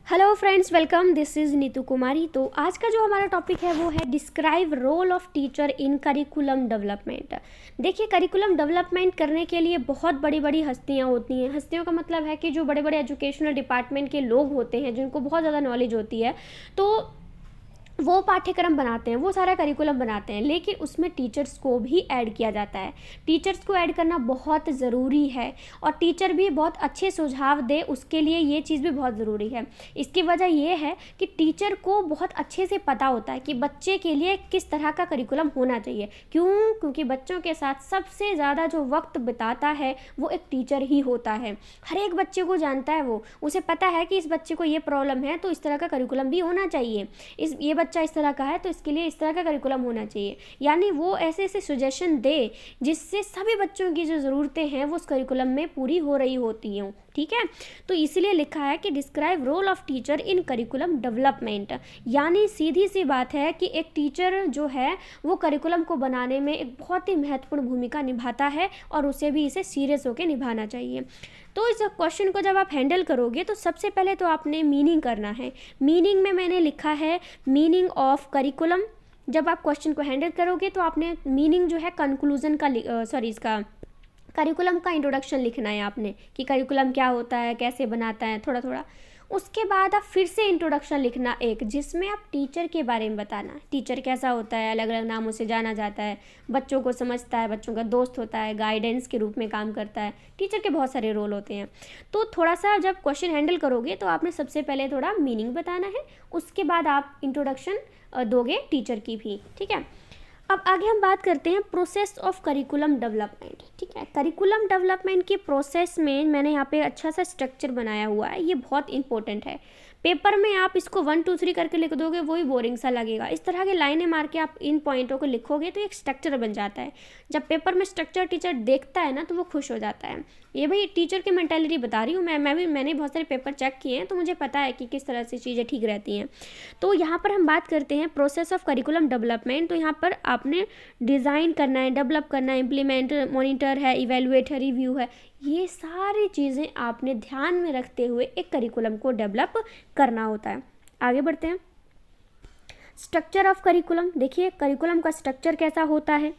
Hello friends, welcome. This is Neetu Kumari. तो आज का जो हमारा टॉपिक है वो है describe role of teacher in curriculum development. देखिए, करिकुलम डेवलपमेंट करने के लिए बहुत बड़ी बड़ी हस्तियां होती हैं। हस्तियों का मतलब है कि जो बड़े बड़े एजुकेशनल डिपार्टमेंट के लोग होते हैं, जिनको बहुत ज़्यादा नॉलेज होती है, तो वो पाठ्यक्रम बनाते हैं, वो सारा करिकुलम बनाते हैं, लेकिन उसमें टीचर्स को भी ऐड किया जाता है। टीचर्स को ऐड करना बहुत ज़रूरी है और टीचर भी बहुत अच्छे सुझाव दे, उसके लिए ये चीज़ भी बहुत ज़रूरी है। इसकी वजह ये है कि टीचर को बहुत अच्छे से पता होता है कि बच्चे के लिए किस तरह का करिकुलम होना चाहिए। क्यों? क्योंकि बच्चों के साथ सबसे ज़्यादा जो वक्त बिताता है वो एक टीचर ही होता है। हर एक बच्चे को जानता है, वो उसे पता है कि इस बच्चे को ये प्रॉब्लम है तो इस तरह का करिकुलम भी होना चाहिए, ये बच्चा इस तरह का है तो इसके लिए इस तरह का करिकुलम होना चाहिए। यानी वो ऐसे ऐसे सजेशन दे जिससे सभी बच्चों की जो ज़रूरतें हैं वो उस करिकुलम में पूरी हो रही होती हैं। ठीक है, तो इसलिए लिखा है कि describe role of teacher in curriculum development. यानी सीधी सी बात है कि एक टीचर जो है वो करिकुलम को बनाने में एक बहुत ही महत्वपूर्ण भूमिका निभाता है और उसे भी इसे सीरियस होकर निभाना चाहिए। तो इस क्वेश्चन को जब आप हैंडल करोगे तो सबसे पहले तो आपने मीनिंग करना है। मीनिंग में मैंने लिखा है मीनिंग ऑफ करिकुलम। जब आप क्वेश्चन को हैंडल करोगे तो आपने मीनिंग जो है कंक्लूजन का इसका करिकुलम का इंट्रोडक्शन लिखना है आपने, कि करिकुलम क्या होता है, कैसे बनाता है, थोड़ा थोड़ा। उसके बाद आप फिर से इंट्रोडक्शन लिखना एक, जिसमें आप टीचर के बारे में बताना। टीचर कैसा होता है, अलग अलग नामों से जाना जाता है, बच्चों को समझता है, बच्चों का दोस्त होता है, गाइडेंस के रूप में काम करता है। टीचर के बहुत सारे रोल होते हैं। तो थोड़ा सा जब क्वेश्चन हैंडल करोगे तो आपने सबसे पहले थोड़ा मीनिंग बताना है, उसके बाद आप इंट्रोडक्शन दोगे टीचर की भी। ठीक है, अब आगे हम बात करते हैं प्रोसेस ऑफ करिकुलम डेवलपमेंट। ठीक है, करिकुलम डेवलपमेंट के प्रोसेस में मैंने यहाँ पे अच्छा सा स्ट्रक्चर बनाया हुआ है, ये बहुत इंपॉर्टेंट है। पेपर में आप इसको 1 2 3 करके लिख दोगे वही बोरिंग सा लगेगा। इस तरह की लाइनें मार के आप इन पॉइंटों को लिखोगे तो एक स्ट्रक्चर बन जाता है। जब पेपर में स्ट्रक्चर टीचर देखता है ना तो वो खुश हो जाता है। ये भाई टीचर की मेंटालिटी बता रही हूँ मैंने बहुत सारे पेपर चेक किए हैं तो मुझे पता है कि किस तरह से चीज़ें ठीक रहती हैं। तो यहाँ पर हम बात करते हैं प्रोसेस ऑफ करिकुलम डेवलपमेंट। तो यहाँ पर आपने डिज़ाइन करना है, डेवलप करना है, इम्प्लीमेंट, मॉनिटर है, इवेलुएट है, रिव्यू है, ये सारी चीज़ें आपने ध्यान में रखते हुए एक करिकुलम को डेवलप करना होता है। आगे बढ़ते हैं। Structure of curriculum. देखिए करिकुलम का स्ट्रक्चर कैसा होता है,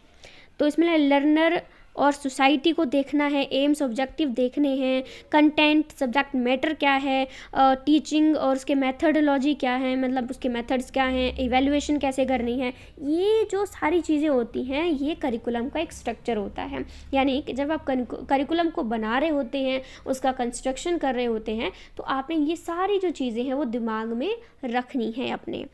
तो इसमें लर्नर और सोसाइटी को देखना है, एम्स ऑब्जेक्टिव देखने हैं, कंटेंट, सब्जेक्ट मैटर क्या है, टीचिंग और उसके मेथडोलॉजी क्या है, मतलब उसके मेथड्स क्या हैं, इवैल्यूएशन कैसे करनी है, ये जो सारी चीज़ें होती हैं ये करिकुलम का एक स्ट्रक्चर होता है। यानी कि जब आप करिकुलम को बना रहे होते हैं, उसका कंस्ट्रक्शन कर रहे होते हैं, तो आपने ये सारी जो चीज़ें हैं वो दिमाग में रखनी है अपने।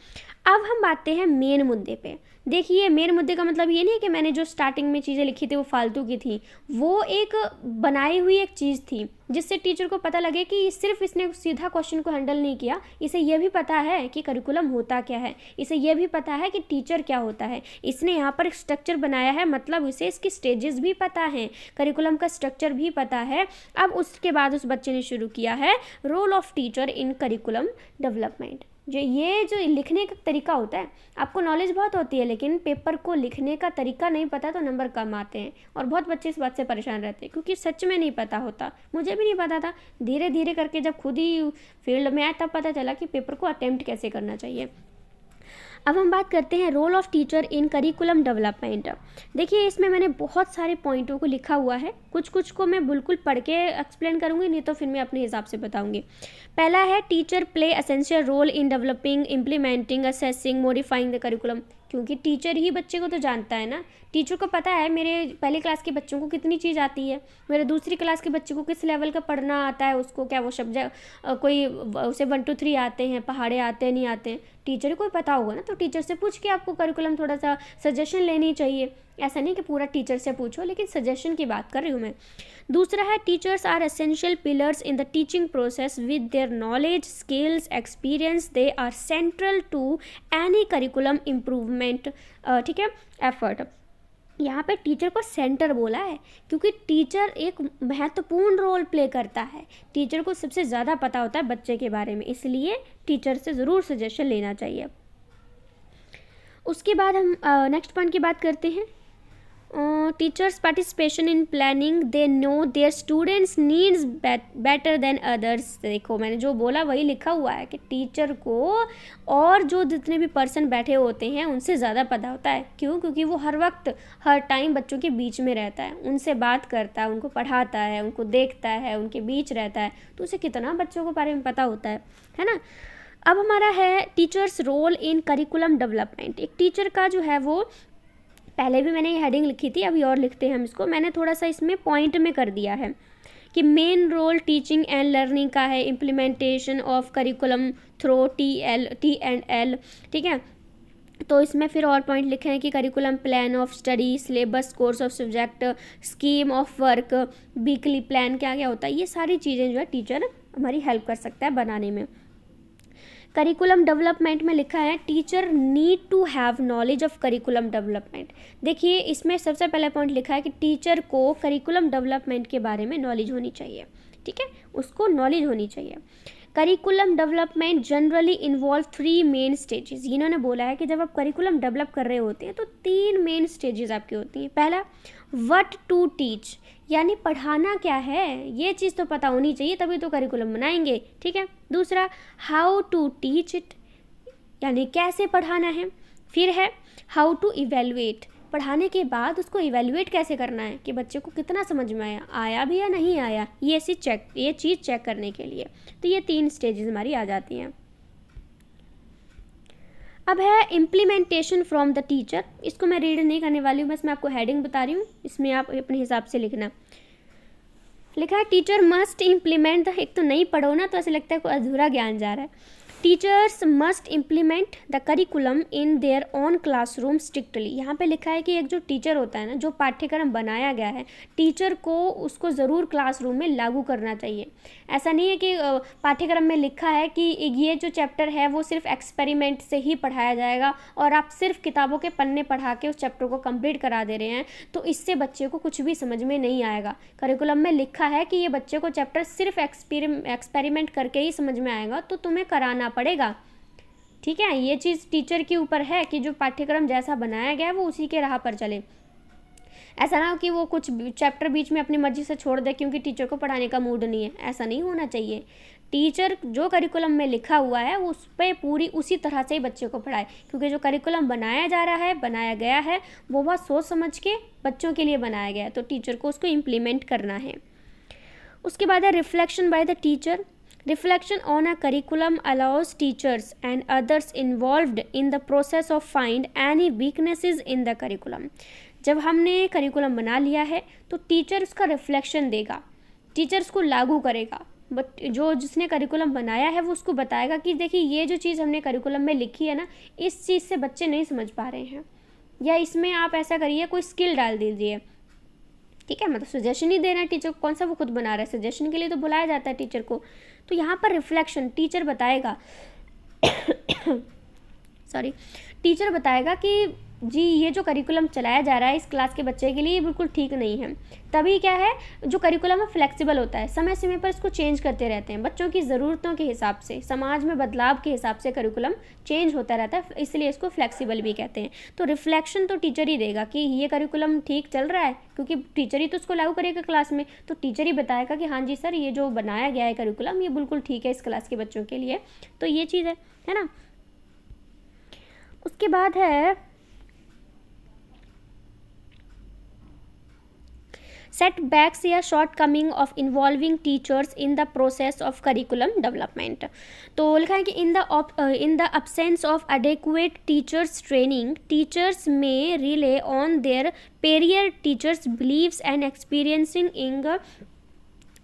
अब हम आते हैं मेन मुद्दे पे। देखिए मेन मुद्दे का मतलब ये नहीं है कि मैंने जो स्टार्टिंग में चीज़ें लिखी थी वो फालतू की थी, वो एक बनाई हुई एक चीज़ थी जिससे टीचर को पता लगे कि सिर्फ इसने सीधा क्वेश्चन को हैंडल नहीं किया, इसे ये भी पता है कि करिकुलम होता क्या है, इसे ये भी पता है कि टीचर क्या होता है। इसने यहाँ पर एक स्ट्रक्चर बनाया है, मतलब इसे इसकी स्टेजेस भी पता है, करिकुलम का स्ट्रक्चर भी पता है। अब उसके बाद उस बच्चे ने शुरू किया है role of teacher in curriculum development. ये जो लिखने का तरीका होता है, आपको नॉलेज बहुत होती है लेकिन पेपर को लिखने का तरीका नहीं पता तो नंबर कम आते हैं और बहुत बच्चे इस बात से परेशान रहते हैं, क्योंकि सच में नहीं पता होता। मुझे भी नहीं पता था, धीरे धीरे करके जब खुद ही फील्ड में आया तब पता चला कि पेपर को अटेम्प्ट कैसे करना चाहिए। अब हम बात करते हैं role of teacher in curriculum development. देखिए इसमें मैंने बहुत सारे पॉइंटों को लिखा हुआ है, कुछ कुछ को मैं बिल्कुल पढ़ के एक्सप्लेन करूँगी, नहीं तो फिर मैं अपने हिसाब से बताऊँगी। पहला है teacher play essential role in developing, implementing, assessing, modifying the curriculum. क्योंकि टीचर ही बच्चे को तो जानता है ना, टीचर को पता है मेरे पहली क्लास के बच्चों को कितनी चीज़ आती है, मेरे दूसरी क्लास के बच्चे को किस लेवल का पढ़ना आता है, उसको क्या वो शब्द कोई उसे 1 2 3 आते हैं, पहाड़े आते हैं नहीं आते हैं, टीचर को पता होगा ना। तो टीचर से पूछ के आपको करिकुलम थोड़ा सा सजेशन लेनी चाहिए। ऐसा नहीं कि पूरा टीचर से पूछो, लेकिन सजेशन की बात कर रही हूँ मैं। दूसरा है teachers are essential pillars in the teaching process with their knowledge, skills, experience they are central to any curriculum improvement. ठीक है, एफर्ट। यहाँ पे टीचर को सेंटर बोला है क्योंकि टीचर एक महत्वपूर्ण रोल प्ले करता है। टीचर को सबसे ज़्यादा पता होता है बच्चे के बारे में, इसलिए टीचर से ज़रूर सजेशन लेना चाहिए। उसके बाद हम नेक्स्ट पॉइंट की बात करते हैं, teachers participation in planning, they know their students needs better than others. देखो मैंने जो बोला वही लिखा हुआ है कि टीचर को और जो जितने भी पर्सन बैठे होते हैं उनसे ज़्यादा पता होता है। क्यों? क्योंकि वो हर वक्त हर टाइम बच्चों के बीच में रहता है, उनसे बात करता है, उनको पढ़ाता है, उनको देखता है, उनके बीच रहता है, तो उसे कितना बच्चों के बारे में पता होता है ना। अब हमारा है teachers role in curriculum development. एक टीचर का जो है वो, पहले भी मैंने ये हेडिंग लिखी थी, अभी और लिखते हैं हम इसको, मैंने थोड़ा सा इसमें पॉइंट में कर दिया है कि main role teaching and learning का है, implementation of curriculum throw T&L, ठीक है। तो इसमें फिर और पॉइंट लिखे हैं कि curriculum plan of study, syllabus, course of subject, scheme of work, weekly plan क्या क्या होता है, ये सारी चीज़ें जो है टीचर हमारी हेल्प कर सकता है बनाने में। करिकुलम डेवलपमेंट में लिखा है teacher need to have knowledge of curriculum development. देखिए इसमें सबसे पहला पॉइंट लिखा है कि टीचर को करिकुलम डेवलपमेंट के बारे में नॉलेज होनी चाहिए, ठीक है, उसको नॉलेज होनी चाहिए। Curriculum development generally involve 3 main stages. इन्होंने बोला है कि जब आप करिकुलम डेवलप कर रहे होते हैं तो 3 मेन स्टेजेस आपकी होती हैं। पहला, व्हाट टू टीच, यानी पढ़ाना क्या है, ये चीज़ तो पता होनी चाहिए तभी तो करिकुलम बनाएंगे, ठीक है। दूसरा, हाउ टू टीच इट, यानी कैसे पढ़ाना है। फिर है हाउ टू इवेलुएट, पढ़ाने के बाद उसको इवेलुएट कैसे करना है कि बच्चे को कितना समझ में आया भी या नहीं आया, ये चीज़ चेक करने के लिए। तो ये 3 स्टेजेस हमारी आ जाती हैं। अब है इम्प्लीमेंटेशन फ्रॉम द टीचर। इसको मैं रीड नहीं करने वाली हूँ, बस मैं आपको हेडिंग बता रही हूँ, इसमें आप अपने हिसाब से लिखना। लिखा है टीचर मस्ट इम्प्लीमेंट, एक तो नहीं पढ़ो ना तो ऐसे लगता है कोई अधूरा ज्ञान जा रहा है। Teachers must implement the curriculum in their own classroom strictly. यहाँ पे लिखा है कि एक जो टीचर होता है ना, जो पाठ्यक्रम बनाया गया है, टीचर को उसको ज़रूर क्लासरूम में लागू करना चाहिए। ऐसा नहीं है कि पाठ्यक्रम में लिखा है कि ये जो चैप्टर है वो सिर्फ एक्सपेरिमेंट से ही पढ़ाया जाएगा और आप सिर्फ किताबों के पन्ने पढ़ा के उस चैप्टर को कंप्लीट करा दे रहे हैं, तो इससे बच्चे को कुछ भी समझ में नहीं आएगा। करिकुलम में लिखा है कि ये बच्चे को चैप्टर सिर्फ एक्सपेरिमेंट करके ही समझ में आएगा, तो तुम्हें कराना पड़ेगा, ठीक है। ये चीज़ टीचर के ऊपर है कि जो पाठ्यक्रम जैसा बनाया गया है वो उसी के राह पर चले। ऐसा ना हो कि वो कुछ चैप्टर बीच में अपनी मर्जी से छोड़ दे क्योंकि टीचर को पढ़ाने का मूड नहीं है, ऐसा नहीं होना चाहिए। टीचर जो करिकुलम में लिखा हुआ है उस पर पूरी उसी तरह से ही बच्चे को पढ़ाए, क्योंकि जो करिकुलम बनाया जा रहा है, बनाया गया है, वो बहुत सोच समझ के बच्चों के लिए बनाया गया है, तो टीचर को उसको इम्प्लीमेंट करना है। उसके बाद है reflection by the teacher. Reflection on a curriculum allows teachers and others involved in the process of find any weaknesses in the curriculum. जब हमने करिकुलम बना लिया है तो टीचर उसका रिफ्लेक्शन देगा, टीचर उसको लागू करेगा, बट जो जिसने करिकुलम बनाया है वो उसको बताएगा कि देखिए ये जो चीज़ हमने करिकुलम में लिखी है ना, इस चीज़ से बच्चे नहीं समझ पा रहे हैं, या इसमें आप ऐसा करिए, कोई स्किल डाल दीजिए, ठीक है। मतलब सजेशन ही देना है टीचर को, कौन सा वो खुद बना रहा है, सजेशन के लिए तो बुलाया जाता है टीचर को। तो यहाँ पर रिफ्लेक्शन टीचर बताएगा सॉरी, टीचर बताएगा कि जी ये जो करिकुलम चलाया जा रहा है इस क्लास के बच्चे के लिए ये बिल्कुल ठीक नहीं है। तभी क्या है, जो करिकुलम है फ्लेक्सिबल होता है, समय समय पर इसको चेंज करते रहते हैं, बच्चों की ज़रूरतों के हिसाब से, समाज में बदलाव के हिसाब से करिकुलम चेंज होता रहता है, इसलिए इसको फ्लेक्सिबल भी कहते हैं। तो रिफ्लेक्शन तो टीचर ही देगा कि ये करिकुलम ठीक चल रहा है, क्योंकि टीचर ही तो उसको लागू करेगा क्लास में, तो टीचर ही बताएगा कि हाँ जी सर ये जो बनाया गया है करिकुलम ये बिल्कुल ठीक है इस क्लास के बच्चों के लिए। तो ये चीज़ है ना। उसके बाद है setbacks या shortcoming of involving teachers in the process of curriculum development। तो लिखा है कि in the absence of adequate teachers training, teachers may rely on their peer teachers' beliefs and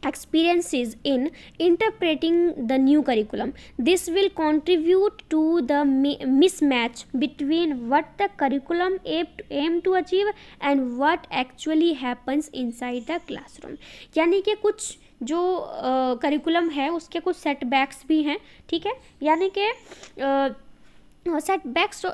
experiences in interpreting the new curriculum. This will contribute to the mismatch between what the curriculum aim to achieve and what actually happens inside the classroom। यानी कि कुछ जो curriculum है उसके कुछ setbacks भी हैं, ठीक है, यानी कि सेटबैक्स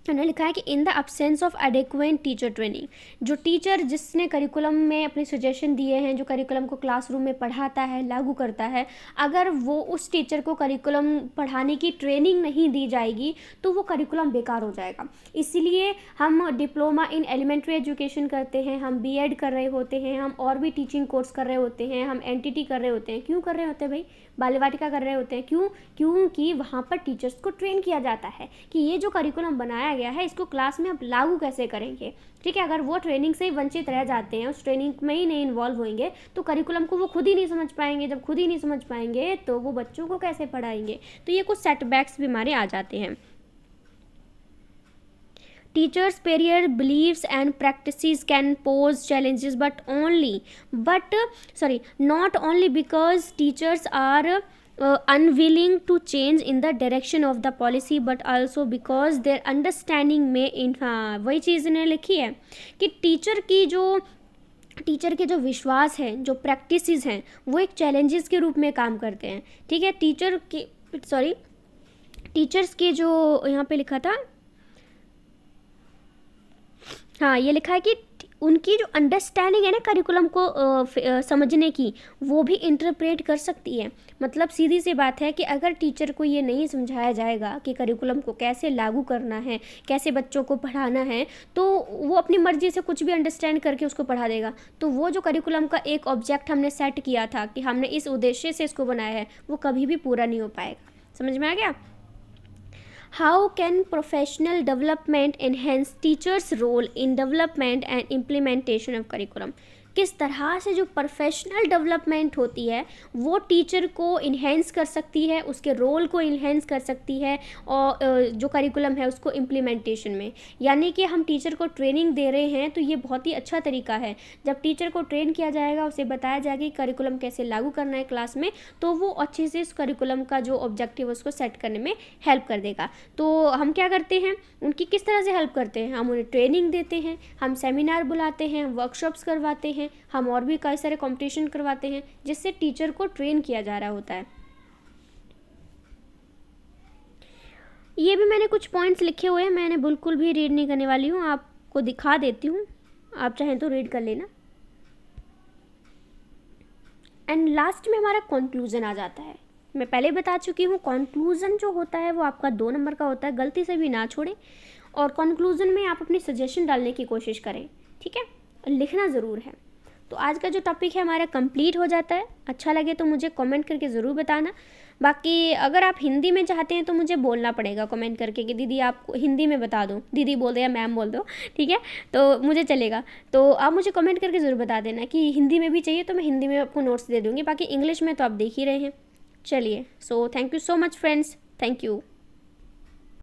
उन्होंने लिखा है कि in the absence of adequate teacher training, जो टीचर जिसने करिकुलम में अपने सजेशन दिए हैं, जो करिकुलम को क्लासरूम में पढ़ाता है, लागू करता है, अगर वो उस टीचर को करिकुलम पढ़ाने की ट्रेनिंग नहीं दी जाएगी तो वो करिकुलम बेकार हो जाएगा। इसीलिए हम डिप्लोमा इन एलिमेंट्री एजुकेशन करते हैं, हम बीएड कर रहे होते हैं, हम और भी टीचिंग कोर्स कर रहे होते हैं, हम एनटीटी कर रहे होते हैं। क्यों कर रहे होते हैं भाई? बाल वाटिका कर रहे होते हैं। क्यों? क्योंकि वहाँ पर टीचर्स को ट्रेन किया जाता है कि ये जो करिकुलम बनाया गया है इसको क्लास में आप लागू कैसे करेंगे। ठीक है, अगर वो ट्रेनिंग से ही वंचित रह जाते हैं, उस ट्रेनिंग में ही नहीं इन्वॉल्व होंगे, तो करिकुलम को वो खुद ही नहीं समझ पाएंगे। जब खुद ही नहीं समझ पाएंगे तो वो बच्चों को कैसे पढ़ाएंगे? तो ये कुछ सेटबैक्स भी हमारे आ जाते हैं। Teachers' career beliefs and practices can pose challenges, not only because teachers are unwilling to change in the direction of the policy, but also because their understanding में हाँ वही चीज़ ने लिखी है कि टीचर के जो विश्वास हैं, जो प्रैक्टिसेस हैं, वो एक चैलेंजेस के रूप में काम करते हैं। ठीक है, टीचर्स के जो यहाँ पे लिखा था, हाँ ये लिखा है कि उनकी जो अंडरस्टैंडिंग है ना करिकुलम को समझने की, वो भी इंटरप्रेट कर सकती है। मतलब सीधी सी बात है कि अगर टीचर को ये नहीं समझाया जाएगा कि करिकुलम को कैसे लागू करना है, कैसे बच्चों को पढ़ाना है, तो वो अपनी मर्जी से कुछ भी अंडरस्टैंड करके उसको पढ़ा देगा। तो वो जो करिकुलम का एक ऑब्जेक्ट हमने सेट किया था कि हमने इस उद्देश्य से इसको बनाया है, वो कभी भी पूरा नहीं हो पाएगा। समझ में आ गया? How can professional development enhance teachers' role in development and implementation of curriculum? किस तरह से जो प्रोफेशनल डेवलपमेंट होती है वो टीचर को इन्हेंस कर सकती है, उसके रोल को इन्हेंस कर सकती है, और जो करिकुलम है उसको इम्प्लीमेंटेशन में। यानी कि हम टीचर को ट्रेनिंग दे रहे हैं तो ये बहुत ही अच्छा तरीका है। जब टीचर को ट्रेन किया जाएगा, उसे बताया जाएगा कि करिकुलम कैसे लागू करना है क्लास में, तो वो अच्छे से इस करिकुलम का जो ऑब्जेक्टिव है उसको सेट करने में हेल्प कर देगा। तो हम क्या करते हैं, उनकी किस तरह से हेल्प करते हैं? हम उन्हें ट्रेनिंग देते हैं, हम सेमिनार बुलाते हैं, वर्कशॉप्स करवाते हैं, हम और भी कई सारे कंपटीशन करवाते हैं, जिससे टीचर को ट्रेन किया जा रहा होता है। ये भी मैंने कुछ पॉइंट्स लिखे हुए हैं, मैंने बिल्कुल भी रीड नहीं करने वाली हूँ, आपको दिखा देती हूँ, आप चाहें तो रीड कर लेना। एंड लास्ट में हमारा कंक्लूजन आ जाता है। मैं पहले बता चुकी हूँ, कंक्लूजन जो होता है वो आपका 2 नंबर का होता है, गलती से भी ना छोड़ें। और कंक्लूजन में आप अपनी सजेशन डालने की कोशिश करें, ठीक है, लिखना ज़रूर है। तो आज का जो टॉपिक है हमारा कंप्लीट हो जाता है। अच्छा लगे तो मुझे कमेंट करके ज़रूर बताना। बाकी अगर आप हिंदी में चाहते हैं तो मुझे बोलना पड़ेगा कमेंट करके कि दीदी आप हिंदी में बता दो, दीदी बोल दो या मैम बोल दो, ठीक है, तो मुझे चलेगा। तो आप मुझे कमेंट करके ज़रूर बता देना कि हिंदी में भी चाहिए, तो मैं हिंदी में आपको नोट्स दे दूँगी। बाकी इंग्लिश में तो आप देख ही रहे हैं। चलिए, so thank you so much friends, thank you.